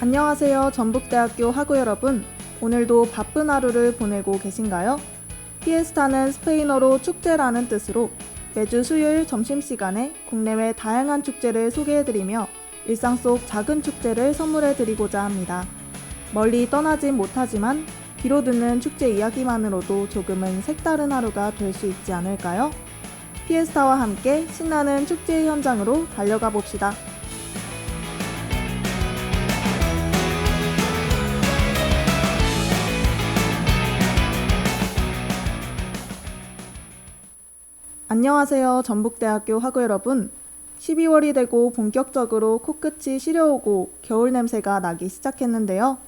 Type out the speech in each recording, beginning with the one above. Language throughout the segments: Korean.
안녕하세요. 전북대학교 학우 여러분. 오늘도 바쁜 하루를 보내고 계신가요? 피에스타는 스페인어로 축제라는 뜻으로 매주 수요일 점심시간에 국내외 다양한 축제를 소개해드리며 일상 속 작은 축제를 선물해드리고자 합니다. 멀리 떠나진 못하지만 귀로 듣는 축제 이야기만으로도 조금은 색다른 하루가 될 수 있지 않을까요? 피에스타와 함께 신나는 축제 현장으로 달려가 봅시다. 안녕하세요. 전북대학교 학우 여러분. 12월이 되고 본격적으로 코끝이 시려오고 겨울 냄새가 나기 시작했는데요.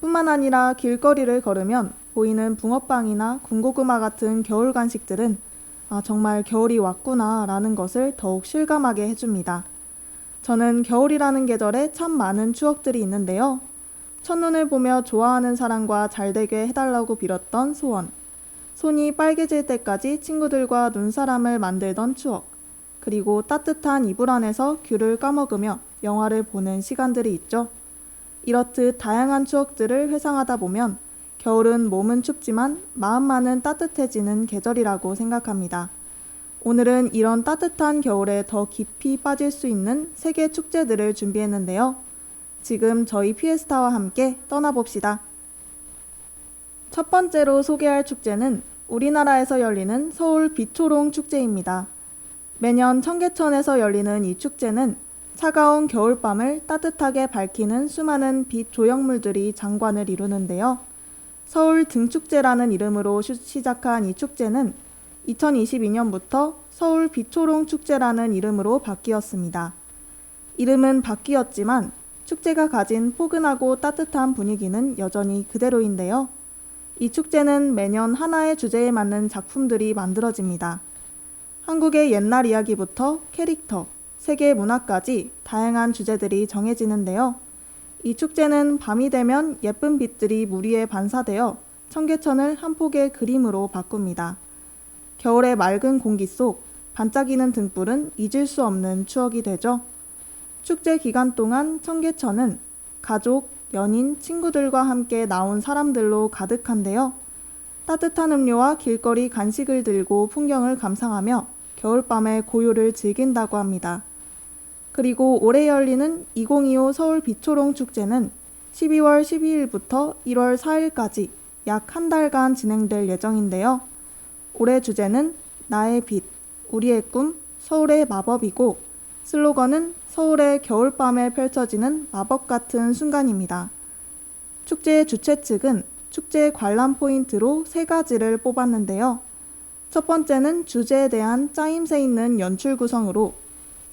뿐만 아니라 길거리를 걸으면 보이는 붕어빵이나 군고구마 같은 겨울 간식들은 정말 겨울이 왔구나 라는 것을 더욱 실감하게 해줍니다. 저는 겨울이라는 계절에 참 많은 추억들이 있는데요. 첫눈을 보며 좋아하는 사람과 잘되게 해달라고 빌었던 소원, 손이 빨개질 때까지 친구들과 눈사람을 만들던 추억, 그리고 따뜻한 이불 안에서 귤을 까먹으며 영화를 보는 시간들이 있죠. 이렇듯 다양한 추억들을 회상하다 보면 겨울은 몸은 춥지만 마음만은 따뜻해지는 계절이라고 생각합니다. 오늘은 이런 따뜻한 겨울에 더 깊이 빠질 수 있는 세계 축제들을 준비했는데요. 지금 저희 피에스타와 함께 떠나봅시다. 첫 번째로 소개할 축제는 우리나라에서 열리는 서울 빛초롱 축제입니다. 매년 청계천에서 열리는 이 축제는 차가운 겨울밤을 따뜻하게 밝히는 수많은 빛 조형물들이 장관을 이루는데요. 서울 등축제라는 이름으로 시작한 이 축제는 2022년부터 서울 빛초롱 축제라는 이름으로 바뀌었습니다. 이름은 바뀌었지만 축제가 가진 포근하고 따뜻한 분위기는 여전히 그대로인데요. 이 축제는 매년 하나의 주제에 맞는 작품들이 만들어집니다. 한국의 옛날 이야기부터 캐릭터, 세계 문화까지 다양한 주제들이 정해지는데요. 이 축제는 밤이 되면 예쁜 빛들이 물 위에 반사되어 청계천을 한 폭의 그림으로 바꿉니다. 겨울의 맑은 공기 속 반짝이는 등불은 잊을 수 없는 추억이 되죠. 축제 기간 동안 청계천은 가족, 연인, 친구들과 함께 나온 사람들로 가득한데요. 따뜻한 음료와 길거리 간식을 들고 풍경을 감상하며 겨울밤의 고요를 즐긴다고 합니다. 그리고 올해 열리는 2025 서울 빛초롱 축제는 12월 12일부터 1월 4일까지 약 한 달간 진행될 예정인데요. 올해 주제는 나의 빛, 우리의 꿈, 서울의 마법이고 슬로건은 서울의 겨울밤에 펼쳐지는 마법 같은 순간입니다. 축제의 주최 측은 축제 관람 포인트로 3가지를 뽑았는데요. 첫 번째는 주제에 대한 짜임새 있는 연출 구성으로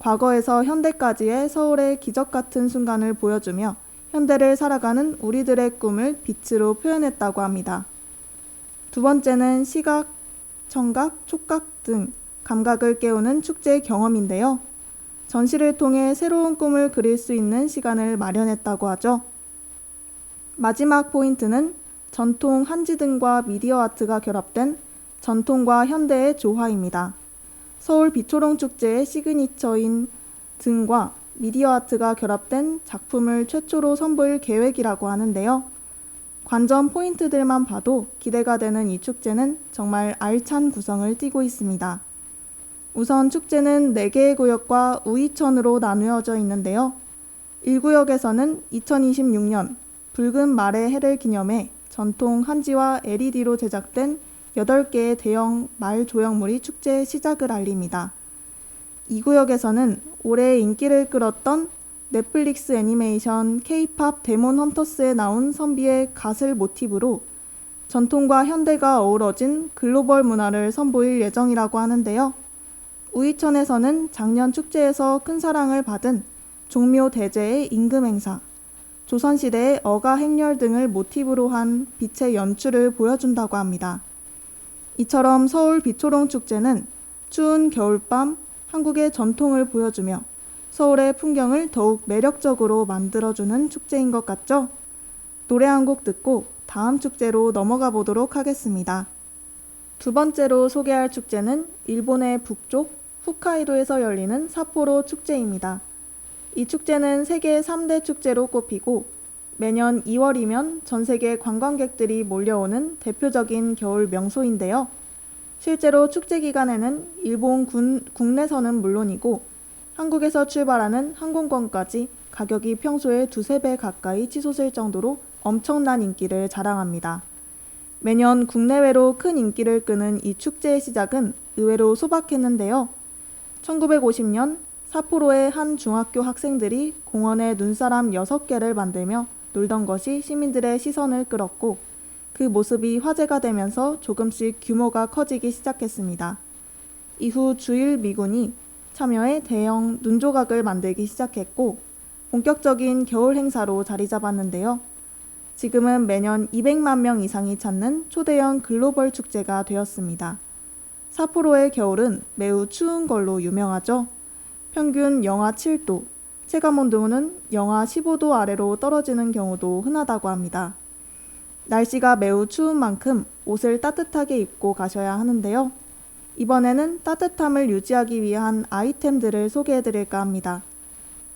과거에서 현대까지의 서울의 기적 같은 순간을 보여주며 현대를 살아가는 우리들의 꿈을 빛으로 표현했다고 합니다. 두 번째는 시각, 청각, 촉각 등 감각을 깨우는 축제 경험인데요. 전시를 통해 새로운 꿈을 그릴 수 있는 시간을 마련했다고 하죠. 마지막 포인트는 전통 한지등과 미디어 아트가 결합된 전통과 현대의 조화입니다. 서울 빛초롱 축제의 시그니처인 등과 미디어 아트가 결합된 작품을 최초로 선보일 계획이라고 하는데요. 관전 포인트들만 봐도 기대가 되는 이 축제는 정말 알찬 구성을 띠고 있습니다. 우선 축제는 4개의 구역과 우이천으로 나누어져 있는데요. 1구역에서는 2026년 붉은 말의 해를 기념해 전통 한지와 LED로 제작된 8개의 대형 말 조형물이 축제의 시작을 알립니다. 2구역에서는 올해 인기를 끌었던 넷플릭스 애니메이션 K-팝 데몬 헌터스에 나온 선비의 갓을 모티브로 전통과 현대가 어우러진 글로벌 문화를 선보일 예정이라고 하는데요. 우이천에서는 작년 축제에서 큰 사랑을 받은 종묘 대제의 임금 행사, 조선시대의 어가 행렬 등을 모티브로 한 빛의 연출을 보여준다고 합니다. 이처럼 서울 빛초롱 축제는 추운 겨울밤 한국의 전통을 보여주며 서울의 풍경을 더욱 매력적으로 만들어주는 축제인 것 같죠? 노래 한 곡 듣고 다음 축제로 넘어가 보도록 하겠습니다. 두 번째로 소개할 축제는 일본의 북쪽 홋카이도에서 열리는 삿포로 축제입니다. 이 축제는 세계 3대 축제로 꼽히고 매년 2월이면 전 세계 관광객들이 몰려오는 대표적인 겨울 명소인데요. 실제로 축제 기간에는 일본 국내선은 물론이고 한국에서 출발하는 항공권까지 가격이 평소에 두세 배 가까이 치솟을 정도로 엄청난 인기를 자랑합니다. 매년 국내외로 큰 인기를 끄는 이 축제의 시작은 의외로 소박했는데요. 1950년 삿포로의 한 중학교 학생들이 공원에 눈사람 6개를 만들며 놀던 것이 시민들의 시선을 끌었고 그 모습이 화제가 되면서 조금씩 규모가 커지기 시작했습니다. 이후 주일 미군이 참여해 대형 눈조각을 만들기 시작했고 본격적인 겨울 행사로 자리 잡았는데요. 지금은 매년 200만 명 이상이 찾는 초대형 글로벌 축제가 되었습니다. 삿포로의 겨울은 매우 추운 걸로 유명하죠. 평균 영하 7도, 체감온도는 영하 15도 아래로 떨어지는 경우도 흔하다고 합니다. 날씨가 매우 추운 만큼 옷을 따뜻하게 입고 가셔야 하는데요. 이번에는 따뜻함을 유지하기 위한 아이템들을 소개해드릴까 합니다.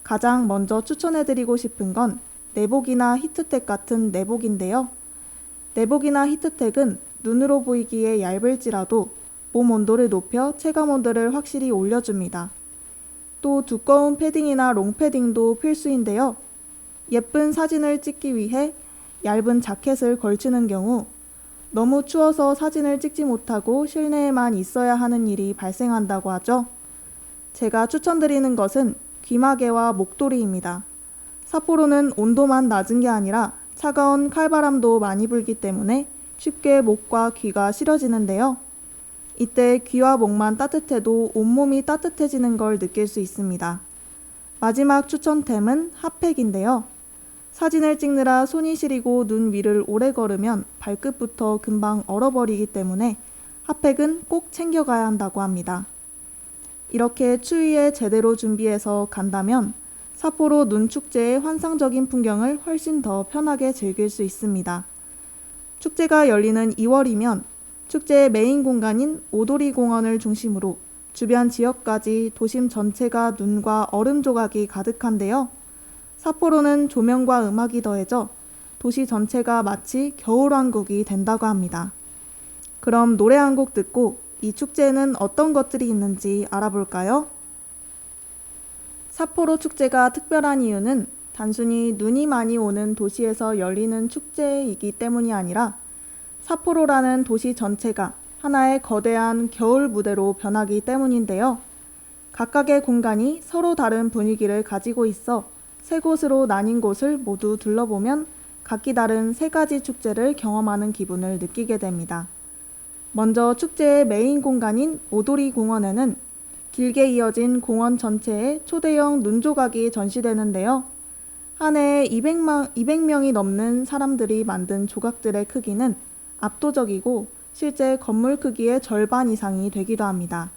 가장 먼저 추천해드리고 싶은 건 내복이나 히트텍 같은 내복인데요. 내복이나 히트텍은 눈으로 보이기에 얇을지라도 몸 온도를 높여 체감 온도를 확실히 올려줍니다. 또 두꺼운 패딩이나 롱패딩도 필수인데요. 예쁜 사진을 찍기 위해 얇은 자켓을 걸치는 경우 너무 추워서 사진을 찍지 못하고 실내에만 있어야 하는 일이 발생한다고 하죠. 제가 추천드리는 것은 귀마개와 목도리입니다. 삿포로는 온도만 낮은 게 아니라 차가운 칼바람도 많이 불기 때문에 쉽게 목과 귀가 시려지는데요. 이때 귀와 목만 따뜻해도 온몸이 따뜻해지는 걸 느낄 수 있습니다. 마지막 추천템은 핫팩인데요. 사진을 찍느라 손이 시리고 눈 위를 오래 걸으면 발끝부터 금방 얼어버리기 때문에 핫팩은 꼭 챙겨가야 한다고 합니다. 이렇게 추위에 제대로 준비해서 간다면 삿포로 눈축제의 환상적인 풍경을 훨씬 더 편하게 즐길 수 있습니다. 축제가 열리는 2월이면 축제의 메인 공간인 오도리 공원을 중심으로 주변 지역까지 도심 전체가 눈과 얼음 조각이 가득한데요. 삿포로는 조명과 음악이 더해져 도시 전체가 마치 겨울왕국이 된다고 합니다. 그럼 노래 한 곡 듣고 이 축제에는 어떤 것들이 있는지 알아볼까요? 삿포로 축제가 특별한 이유는 단순히 눈이 많이 오는 도시에서 열리는 축제이기 때문이 아니라 삿포로라는 도시 전체가 하나의 거대한 겨울 무대로 변하기 때문인데요. 각각의 공간이 서로 다른 분위기를 가지고 있어 세 곳으로 나뉜 곳을 모두 둘러보면 각기 다른 세 가지 축제를 경험하는 기분을 느끼게 됩니다. 먼저 축제의 메인 공간인 오도리 공원에는 길게 이어진 공원 전체에 초대형 눈조각이 전시되는데요. 한 해에 200명이 넘는 사람들이 만든 조각들의 크기는 압도적이고 실제 건물 크기의 절반 이상이 되기도 합니다.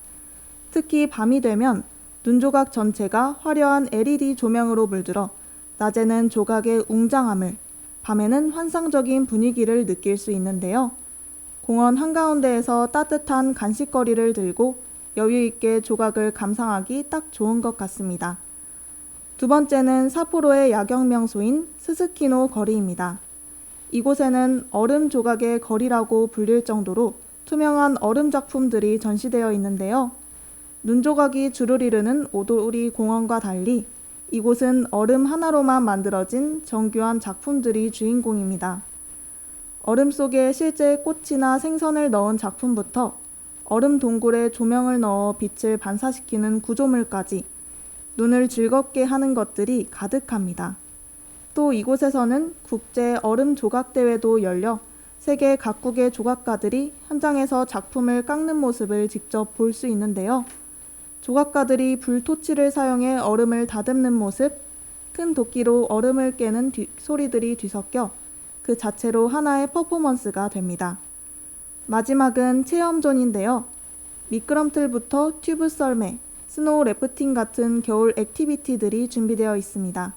특히 밤이 되면 눈조각 전체가 화려한 LED 조명으로 물들어 낮에는 조각의 웅장함을, 밤에는 환상적인 분위기를 느낄 수 있는데요. 공원 한가운데에서 따뜻한 간식거리를 들고 여유 있게 조각을 감상하기 딱 좋은 것 같습니다. 두 번째는 삿포로의 야경 명소인 스스키노 거리입니다. 이곳에는 얼음 조각의 거리라고 불릴 정도로 투명한 얼음 작품들이 전시되어 있는데요. 눈조각이 주를 이루는 오도리 공원과 달리 이곳은 얼음 하나로만 만들어진 정교한 작품들이 주인공입니다. 얼음 속에 실제 꽃이나 생선을 넣은 작품부터 얼음 동굴에 조명을 넣어 빛을 반사시키는 구조물까지 눈을 즐겁게 하는 것들이 가득합니다. 또 이곳에서는 국제 얼음 조각 대회도 열려 세계 각국의 조각가들이 현장에서 작품을 깎는 모습을 직접 볼 수 있는데요. 조각가들이 불토치를 사용해 얼음을 다듬는 모습, 큰 도끼로 얼음을 깨는 소리들이 뒤섞여 그 자체로 하나의 퍼포먼스가 됩니다. 마지막은 체험존인데요. 미끄럼틀부터 튜브 썰매, 스노우 래프팅 같은 겨울 액티비티들이 준비되어 있습니다.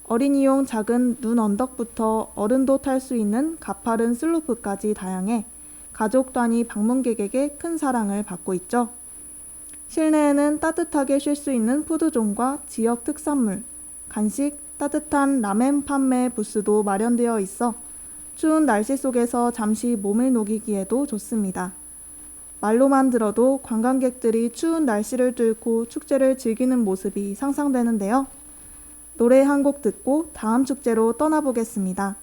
어린이용 작은 눈 언덕부터 어른도 탈 수 있는 가파른 슬로프까지 다양해 가족 단위 방문객에게 큰 사랑을 받고 있죠. 실내에는 따뜻하게 쉴 수 있는 푸드존과 지역 특산물, 간식, 따뜻한 라멘 판매 부스도 마련되어 있어 추운 날씨 속에서 잠시 몸을 녹이기에도 좋습니다. 말로만 들어도 관광객들이 추운 날씨를 뚫고 축제를 즐기는 모습이 상상되는데요. 노래 한 곡 듣고 다음 축제로 떠나보겠습니다.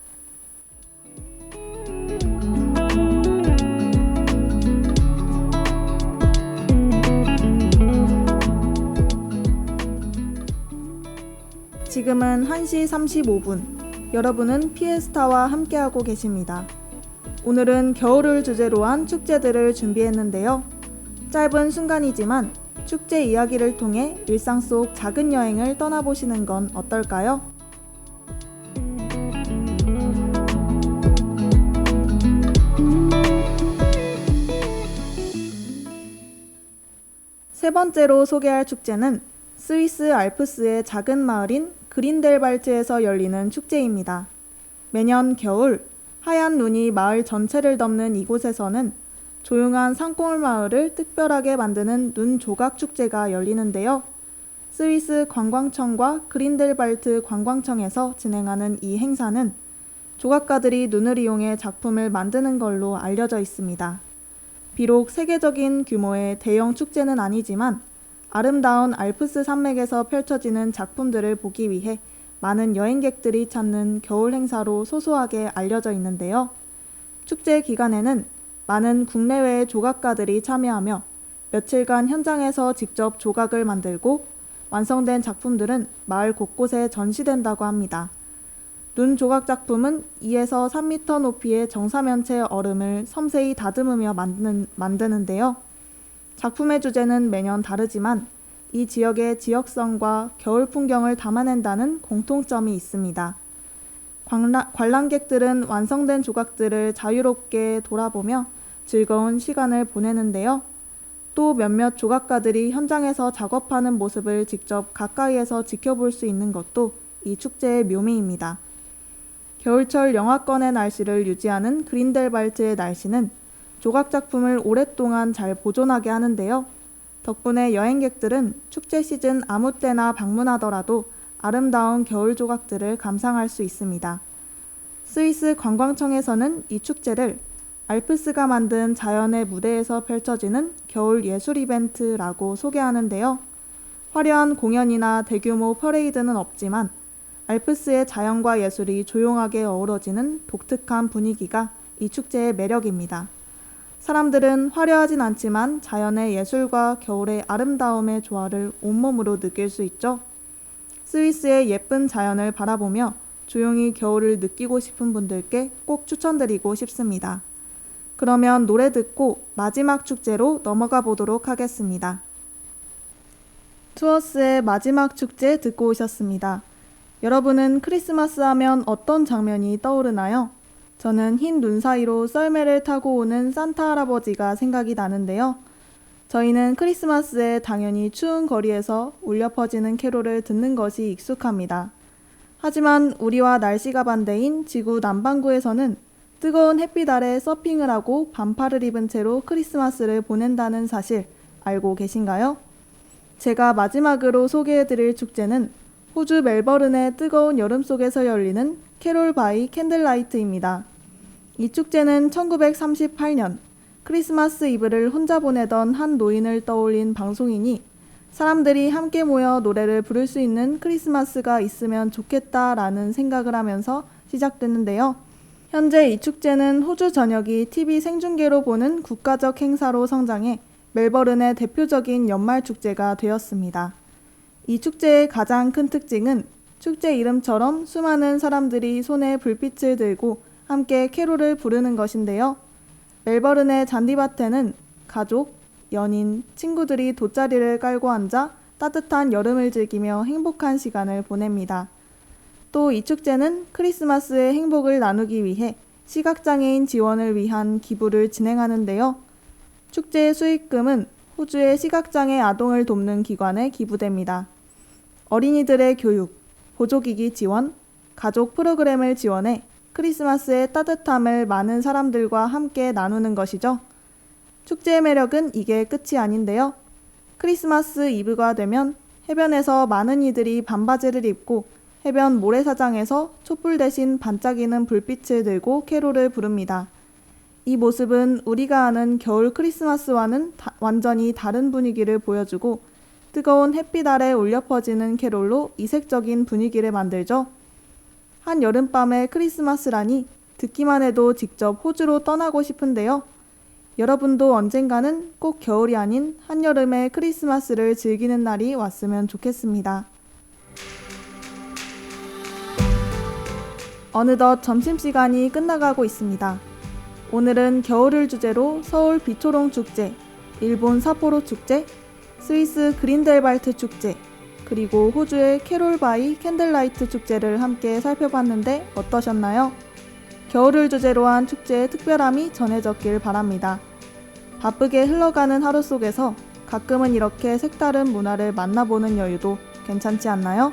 지금은 1시 35분. 여러분은 피에스타와 함께하고 계십니다. 오늘은 겨울을 주제로 한 축제들을 준비했는데요. 짧은 순간이지만 축제 이야기를 통해 일상 속 작은 여행을 떠나보시는 건 어떨까요? 세 번째로 소개할 축제는 스위스 알프스의 작은 마을인 그린델발트에서 열리는 축제입니다. 매년 겨울 하얀 눈이 마을 전체를 덮는 이곳에서는 조용한 산골 마을을 특별하게 만드는 눈 조각 축제가 열리는데요. 스위스 관광청과 그린델발트 관광청에서 진행하는 이 행사는 조각가들이 눈을 이용해 작품을 만드는 걸로 알려져 있습니다. 비록 세계적인 규모의 대형 축제는 아니지만 아름다운 알프스 산맥에서 펼쳐지는 작품들을 보기 위해 많은 여행객들이 찾는 겨울 행사로 소소하게 알려져 있는데요. 축제 기간에는 많은 국내외의 조각가들이 참여하며 며칠간 현장에서 직접 조각을 만들고 완성된 작품들은 마을 곳곳에 전시된다고 합니다. 눈 조각 작품은 2에서 3m 높이의 정사면체 얼음을 섬세히 다듬으며 만드는데요. 작품의 주제는 매년 다르지만 이 지역의 지역성과 겨울 풍경을 담아낸다는 공통점이 있습니다. 관람객들은 완성된 조각들을 자유롭게 돌아보며 즐거운 시간을 보내는데요. 또 몇몇 조각가들이 현장에서 작업하는 모습을 직접 가까이에서 지켜볼 수 있는 것도 이 축제의 묘미입니다. 겨울철 영하권의 날씨를 유지하는 그린델발트의 날씨는 조각 작품을 오랫동안 잘 보존하게 하는데요. 덕분에 여행객들은 축제 시즌 아무 때나 방문하더라도 아름다운 겨울 조각들을 감상할 수 있습니다. 스위스 관광청에서는 이 축제를 알프스가 만든 자연의 무대에서 펼쳐지는 겨울 예술 이벤트라고 소개하는데요. 화려한 공연이나 대규모 퍼레이드는 없지만 알프스의 자연과 예술이 조용하게 어우러지는 독특한 분위기가 이 축제의 매력입니다. 사람들은 화려하진 않지만 자연의 예술과 겨울의 아름다움의 조화를 온몸으로 느낄 수 있죠. 스위스의 예쁜 자연을 바라보며 조용히 겨울을 느끼고 싶은 분들께 꼭 추천드리고 싶습니다. 그러면 노래 듣고 마지막 축제로 넘어가 보도록 하겠습니다. 투어스의 마지막 축제 듣고 오셨습니다. 여러분은 크리스마스 하면 어떤 장면이 떠오르나요? 저는 흰 눈 사이로 썰매를 타고 오는 산타 할아버지가 생각이 나는데요. 저희는 크리스마스에 당연히 추운 거리에서 울려 퍼지는 캐롤을 듣는 것이 익숙합니다. 하지만 우리와 날씨가 반대인 지구 남반구에서는 뜨거운 햇빛 아래 서핑을 하고 반팔을 입은 채로 크리스마스를 보낸다는 사실 알고 계신가요? 제가 마지막으로 소개해드릴 축제는 호주 멜버른의 뜨거운 여름 속에서 열리는 캐롤 바이 캔들라이트입니다. 이 축제는 1938년 크리스마스 이브를 혼자 보내던 한 노인을 떠올린 방송이니 사람들이 함께 모여 노래를 부를 수 있는 크리스마스가 있으면 좋겠다라는 생각을 하면서 시작됐는데요. 현재 이 축제는 호주 전역이 TV 생중계로 보는 국가적 행사로 성장해 멜버른의 대표적인 연말 축제가 되었습니다. 이 축제의 가장 큰 특징은 축제 이름처럼 수많은 사람들이 손에 불빛을 들고 함께 캐롤을 부르는 것인데요. 멜버른의 잔디밭에는 가족, 연인, 친구들이 돗자리를 깔고 앉아 따뜻한 여름을 즐기며 행복한 시간을 보냅니다. 또 이 축제는 크리스마스의 행복을 나누기 위해 시각장애인 지원을 위한 기부를 진행하는데요. 축제의 수익금은 호주의 시각장애 아동을 돕는 기관에 기부됩니다. 어린이들의 교육, 보조기기 지원, 가족 프로그램을 지원해 크리스마스의 따뜻함을 많은 사람들과 함께 나누는 것이죠. 축제의 매력은 이게 끝이 아닌데요. 크리스마스 이브가 되면 해변에서 많은 이들이 반바지를 입고 해변 모래사장에서 촛불 대신 반짝이는 불빛을 들고 캐롤을 부릅니다. 이 모습은 우리가 아는 겨울 크리스마스와는 완전히 다른 분위기를 보여주고 뜨거운 햇빛 아래 울려 퍼지는 캐롤로 이색적인 분위기를 만들죠. 한 여름밤의 크리스마스라니 듣기만 해도 직접 호주로 떠나고 싶은데요. 여러분도 언젠가는 꼭 겨울이 아닌 한여름의 크리스마스를 즐기는 날이 왔으면 좋겠습니다. 어느덧 점심시간이 끝나가고 있습니다. 오늘은 겨울을 주제로 서울 비초롱 축제, 일본 삿포로 축제, 스위스 그린델발트 축제, 그리고 호주의 캐롤바이 캔들라이트 축제를 함께 살펴봤는데 어떠셨나요? 겨울을 주제로 한 축제의 특별함이 전해졌길 바랍니다. 바쁘게 흘러가는 하루 속에서 가끔은 이렇게 색다른 문화를 만나보는 여유도 괜찮지 않나요?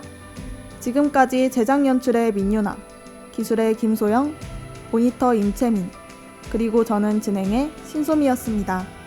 지금까지 제작 연출의 민유나, 기술의 김소영, 모니터 임채민, 그리고 저는 진행의 신소미였습니다.